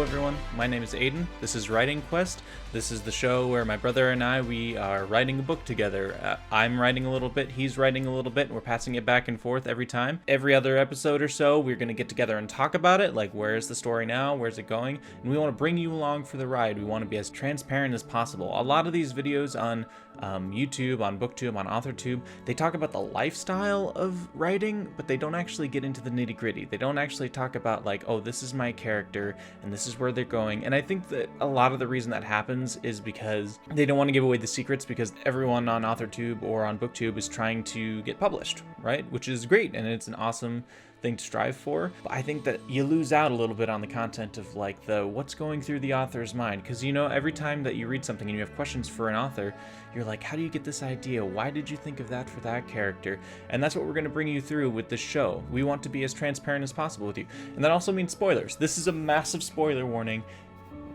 everyone. My name is Ayden. This is Writing Quest. This is the show where my brother and I, we are writing a book together. I'm writing a little bit, he's writing a little bit, and we're passing it back and forth every time. Every other episode or so, we're going to get together and talk about it, like where's the story now, where's it going, and we want to bring you along for the ride. We want to be as transparent as possible. A lot of these videos on YouTube, on BookTube, on AuthorTube, they talk about the lifestyle of writing, but they don't actually get into the nitty-gritty. They don't actually talk about like, oh, this is my character and this is where they're going. And I think that a lot of the reason that happens is because they don't want to give away the secrets, because everyone on AuthorTube or on BookTube is trying to get published, right? Which is great, and it's an awesome thing to strive for. But I think that you lose out a little bit on the content of like the what's going through the author's mind, because you know, every time that you read something and you have questions for an author, you're like, how do you get this idea? Why did you think of that for that character? And that's what we're going to bring you through with this show. We want to be as transparent as possible with you, and that also means spoilers. This is a massive spoiler warning.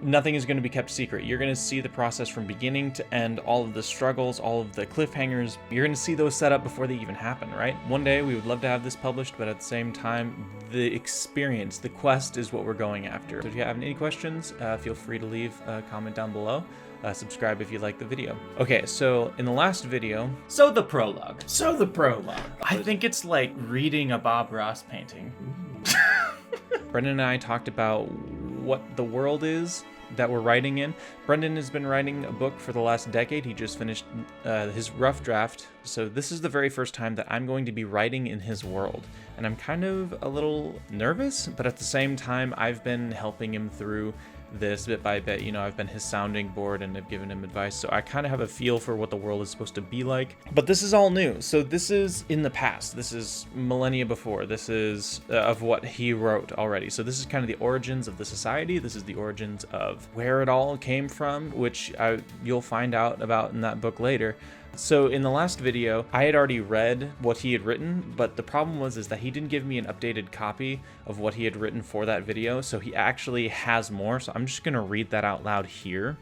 Nothing is going to be kept secret. You're going to see the process from beginning to end, all of the struggles, all of the cliffhangers. You're going to see those set up before they even happen, right? One day we would love to have this published, but at the same time, the experience, the quest is what we're going after. So if you have any questions, feel free to leave a comment down below. Subscribe if you like the video. Okay, so in the last video... the prologue. I think it's like reading a Bob Ross painting. Brenden and I talked about what the world is that we're writing in. Brenden has been writing a book for the last decade. He just finished his rough draft. So this is the very first time that I'm going to be writing in his world. And I'm kind of a little nervous, but at the same time, I've been helping him through this bit by bit. You know, I've been his sounding board and I've given him advice, so I kind of have a feel for what the world is supposed to be like. But this is all new, so this is in the past. This is millennia before. This is of what he wrote already. So this is kind of the origins of the society. This is the origins of where it all came from, which you'll find out about in that book later. So in the last video, I had already read what he had written, but the problem is that he didn't give me an updated copy of what he had written for that video, so he actually has more, so I'm just going to read that out loud here.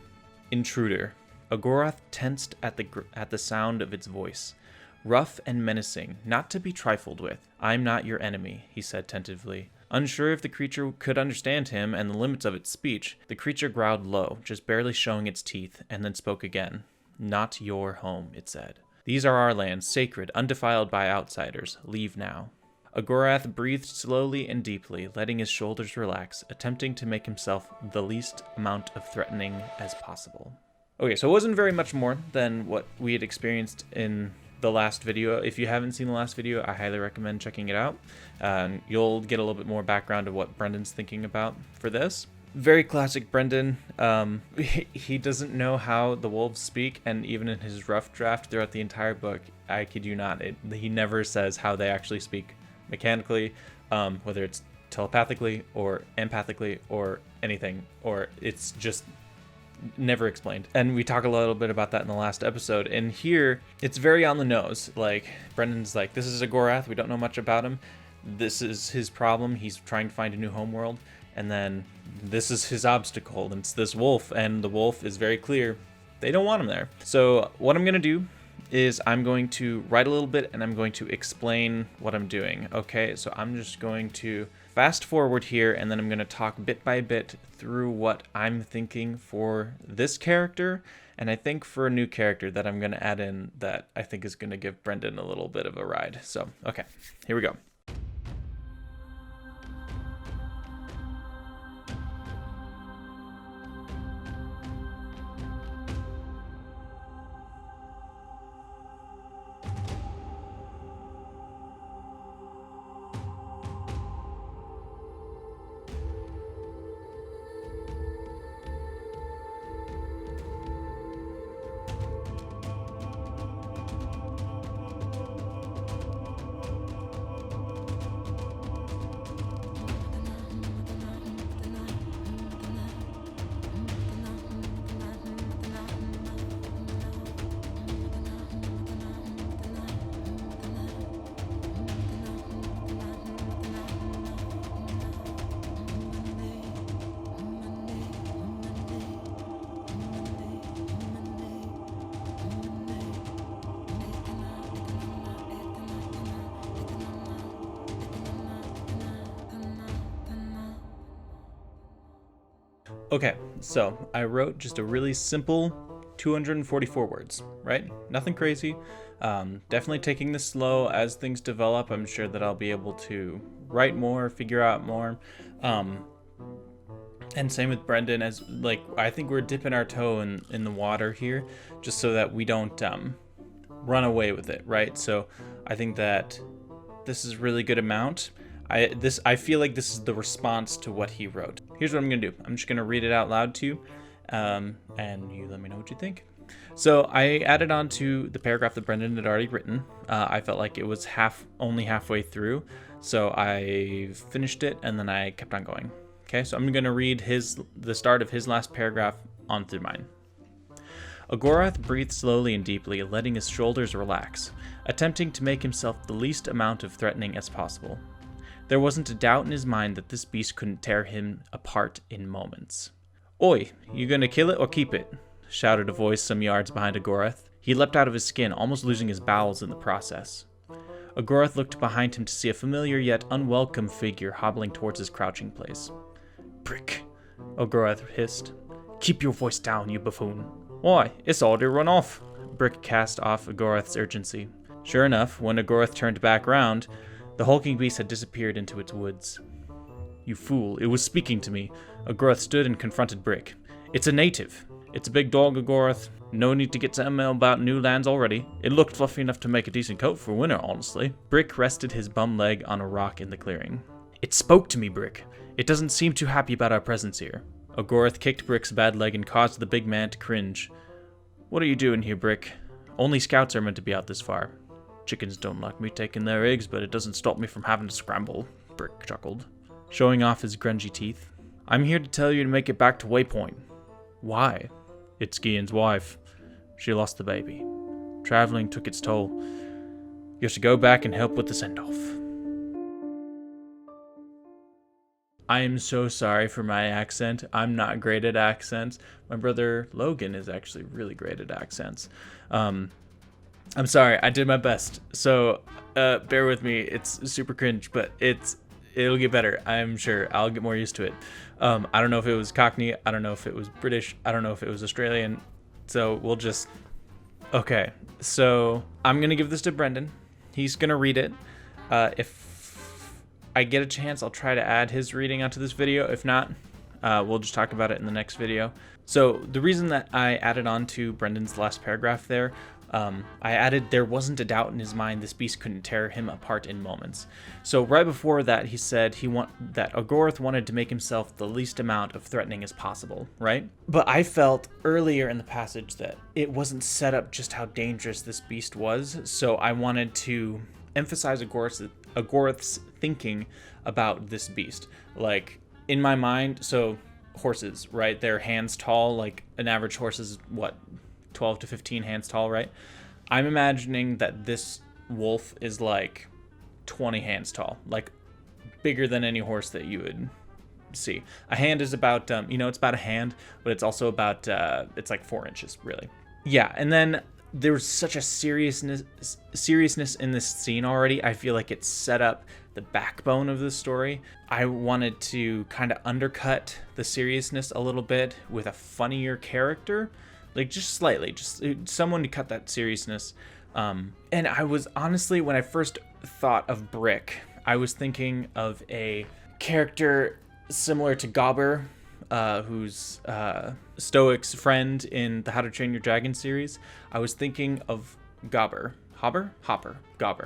Intruder. Agorath tensed at the sound of its voice. Rough and menacing, not to be trifled with. I'm not your enemy, he said tentatively. Unsure if the creature could understand him and the limits of its speech, the creature growled low, just barely showing its teeth, and then spoke again. Not your home, it said. These are our lands, sacred, undefiled by outsiders. Leave now. Agorath breathed slowly and deeply, letting his shoulders relax, attempting to make himself the least amount of threatening as possible. Okay, so it wasn't very much more than what we had experienced in the last video. If you haven't seen the last video, I highly recommend checking it out. You'll get a little bit more background of what Brenden's thinking about for this. Very classic Brenden. He doesn't know how the wolves speak, and even in his rough draft throughout the entire book, I kid you not, he never says how they actually speak mechanically, whether it's telepathically or empathically or anything, or it's just never explained. And we talk a little bit about that in the last episode, and here it's very on the nose. Like, Brenden's like, this is Agorath, we don't know much about him, this is his problem, he's trying to find a new homeworld. And then this is his obstacle, and it's this wolf, and the wolf is very clear. They don't want him there. So what I'm going to do is I'm going to write a little bit, and I'm going to explain what I'm doing. Okay, so I'm just going to fast forward here, and then I'm going to talk bit by bit through what I'm thinking for this character, and I think for a new character that I'm going to add in that I think is going to give Brenden a little bit of a ride. So, okay, here we go. Okay, so I wrote just a really simple 244 words, right? Nothing crazy. Definitely taking this slow as things develop. I'm sure that I'll be able to write more, figure out more. And same with Brenden, as like I think we're dipping our toe in the water here, just so that we don't run away with it, right? So I think that this is a really good amount. I feel like this is the response to what he wrote. Here's what I'm gonna do. I'm just gonna read it out loud to you, and you let me know what you think. So I added on to the paragraph that Brenden had already written. I felt like it was only halfway through, so I finished it and then I kept on going. Okay, so I'm gonna read the start of his last paragraph on through mine. Agorath breathed slowly and deeply, letting his shoulders relax, attempting to make himself the least amount of threatening as possible. There wasn't a doubt in his mind that this beast couldn't tear him apart in moments. "Oi, you gonna kill it or keep it?" shouted a voice some yards behind Agorath. He leapt out of his skin, almost losing his bowels in the process. Agorath looked behind him to see a familiar yet unwelcome figure hobbling towards his crouching place. "Brick," Agorath hissed. "Keep your voice down, you buffoon." "Why, it's already run off." Brick cast off Agorath's urgency. Sure enough, when Agorath turned back round, the hulking beast had disappeared into its woods. "You fool, it was speaking to me." Agorath stood and confronted Brick. "It's a native." "It's a big dog, Agorath. No need to get to ML about new lands already. It looked fluffy enough to make a decent coat for winter, honestly." Brick rested his bum leg on a rock in the clearing. "It spoke to me, Brick. It doesn't seem too happy about our presence here." Agorath kicked Brick's bad leg and caused the big man to cringe. "What are you doing here, Brick? Only scouts are meant to be out this far." "Chickens don't like me taking their eggs, but it doesn't stop me from having to scramble," Brick chuckled, showing off his grungy teeth. "I'm here to tell you to make it back to Waypoint." "Why?" "It's Gian's wife. She lost the baby. Traveling took its toll. You have to go back and help with the send-off." I am so sorry for my accent. I'm not great at accents. My brother Logan is actually really great at accents. I'm sorry, I did my best. So bear with me. It's super cringe, but it'll get better. I'm sure. I'll get more used to it. I don't know if it was Cockney. I don't know if it was British. I don't know if it was Australian. So we'll just... Okay, so I'm going to give this to Brenden. He's going to read it. If I get a chance, I'll try to add his reading onto this video. If not, we'll just talk about it in the next video. So the reason that I added on to Brendan's last paragraph there, I added, "There wasn't a doubt in his mind this beast couldn't tear him apart in moments." So right before that, he said that Agorath wanted to make himself the least amount of threatening as possible, right? But I felt earlier in the passage that it wasn't set up just how dangerous this beast was, so I wanted to emphasize Agorath's thinking about this beast. Like, in my mind, so horses, right? They're hands tall, like an average horse is, 12 to 15 hands tall, right? I'm imagining that this wolf is like 20 hands tall, like bigger than any horse that you would see. A hand is about, it's about a hand, but it's also about, it's like 4 inches, really. Yeah, and then there's such a seriousness in this scene already. I feel like it set up the backbone of the story. I wanted to kind of undercut the seriousness a little bit with a funnier character, like just slightly, just someone to cut that seriousness. And I was honestly, when I first thought of Brick, I was thinking of a character similar to Gobber, who's Stoic's friend in the How to Train Your Dragon series. I was thinking of Gobber. Gobber.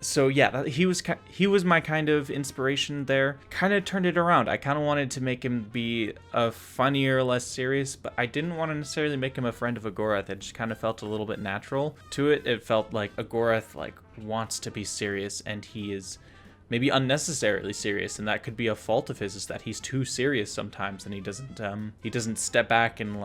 So yeah, he was my kind of inspiration there. Kind of turned it around. I kind of wanted to make him be a funnier, less serious, but I didn't want to necessarily make him a friend of Agorath. It just kind of felt a little bit natural to it. It felt like Agorath wants to be serious, and he is maybe unnecessarily serious, and that could be a fault of his, is that he's too serious sometimes, and he doesn't step back and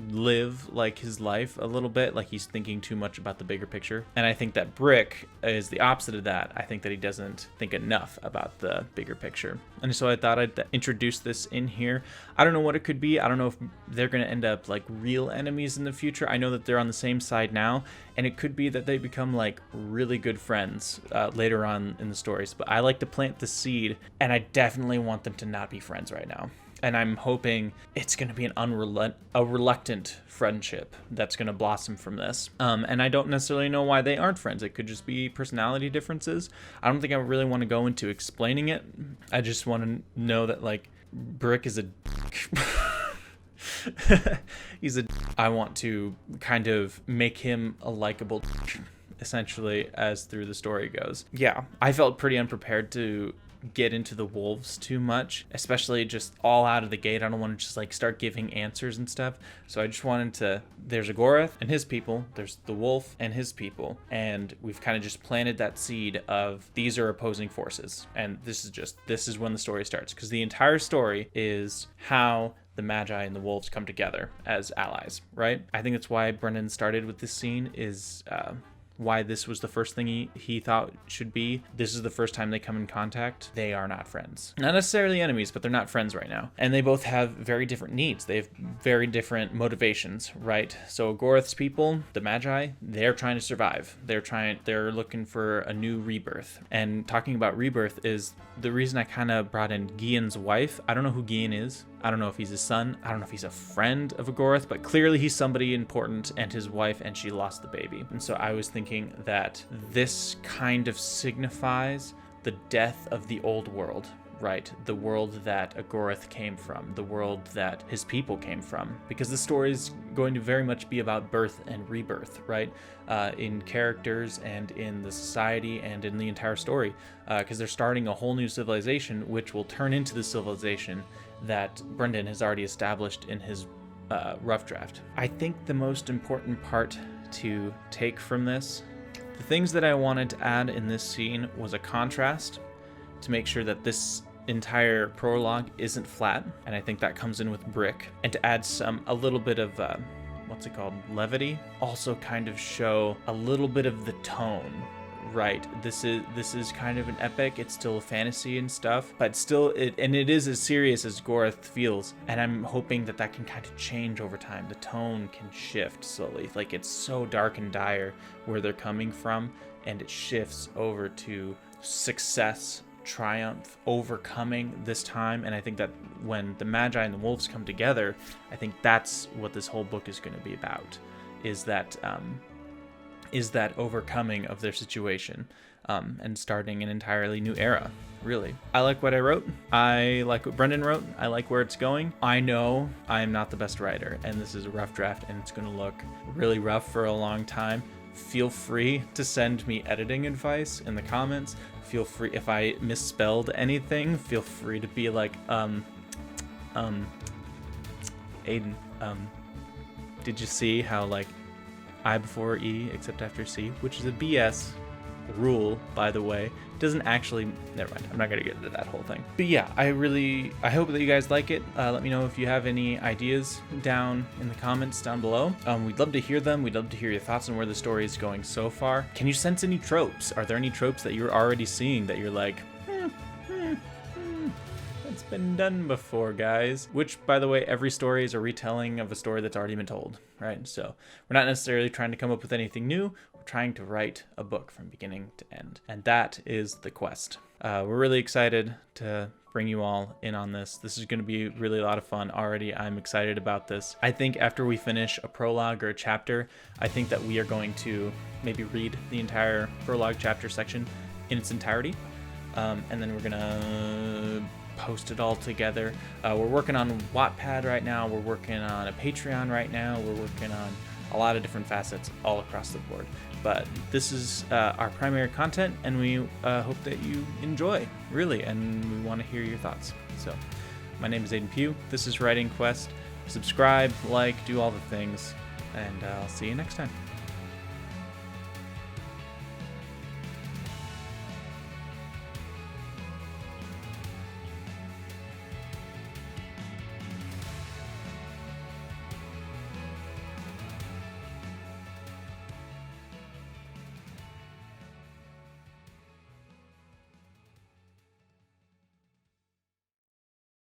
live his life a little bit, like he's thinking too much about the bigger picture. And I think that Brick is the opposite of that. I think that he doesn't think enough about the bigger picture. And so I thought I'd introduce this in here. I don't know what it could be. I don't know if they're going to end up like real enemies in the future. I know that they're on the same side now, and it could be that they become like really good friends later on in the stories. But I like to plant the seed, and I definitely want them to not be friends right now. And I'm hoping it's going to be a reluctant friendship that's going to blossom from this. And I don't necessarily know why they aren't friends. It could just be personality differences. I don't think I really want to go into explaining it. I just want to know that, like, Brick is a he's a I want to kind of make him a likable essentially as through the story goes. Yeah, I felt pretty unprepared to get into the wolves too much, especially just all out of the gate. I don't want to just like start giving answers and stuff. So I just wanted to, there's Agoreth and his people, there's the wolf and his people, and we've kind of just planted that seed of these are opposing forces. And this is when the story starts, because the entire story is how the Magi and the wolves come together as allies, right? I think that's why Brenden started with this scene, is why this was the first thing he thought should be. This is the first time they come in contact. They are not friends. Not necessarily enemies, but they're not friends right now. And they both have very different needs. They have very different motivations, right? So Agoreth's people, the Magi, they're trying to survive. They're looking for a new rebirth. And talking about rebirth is the reason I kind of brought in Gian's wife. I don't know who Gian is. I don't know if he's his son. I don't know if he's a friend of Agoreth, but clearly he's somebody important, and his wife, and she lost the baby. And so I was thinking that this kind of signifies the death of the old world, right? The world that Agoreth came from, the world that his people came from, because the story is going to very much be about birth and rebirth, right? In characters and in the society and in the entire story, because they're starting a whole new civilization, which will turn into the civilization that Brenden has already established in his rough draft. I think the most important part to take from this, the things that I wanted to add in this scene was a contrast to make sure that this entire prologue isn't flat, and I think that comes in with Brick, and to add a little bit of levity, also kind of show a little bit of the tone. Right, this is kind of an epic. It's still a fantasy and stuff, but still it is as serious as Agoreth feels, and I'm hoping that can kind of change over time. The tone can shift slowly. Like, it's so dark and dire where they're coming from, and it shifts over to success, triumph, overcoming this time. And I think that when the Magi and the wolves come together, I think that's what this whole book is going to be about, is that overcoming of their situation, and starting an entirely new era, really. I like what I wrote. I like what Brenden wrote. I like where it's going. I know I am not the best writer, and this is a rough draft, and it's going to look really rough for a long time. Feel free to send me editing advice in the comments. Feel free, if I misspelled anything, feel free to be like, Ayden, did you see how, like, I before E except after C, which is a BS rule, by the way. Doesn't actually, never mind, I'm not gonna get into that whole thing. But yeah, I hope that you guys like it. Let me know if you have any ideas down in the comments down below. We'd love to hear them. We'd love to hear your thoughts on where the story is going so far. Can you sense any tropes? Are there any tropes that you're already seeing that you're like, it's been done before, guys? Which, by the way, every story is a retelling of a story that's already been told, right? So we're not necessarily trying to come up with anything new. We're trying to write a book from beginning to end, and that is the quest. We're really excited to bring you all in on this. This is going to be really a lot of fun already. I'm excited about this. I think after we finish a prologue or a chapter, I think that we are going to maybe read the entire prologue chapter section in its entirety, and then we're gonna post it all together. We're working on Wattpad right now. We're working on a Patreon right now. We're working on a lot of different facets all across the board. But this is our primary content, and we hope that you enjoy, really, and we want to hear your thoughts. So my name is Ayden Pugh. This is Writing Quest. Subscribe, like, do all the things, and I'll see you next time.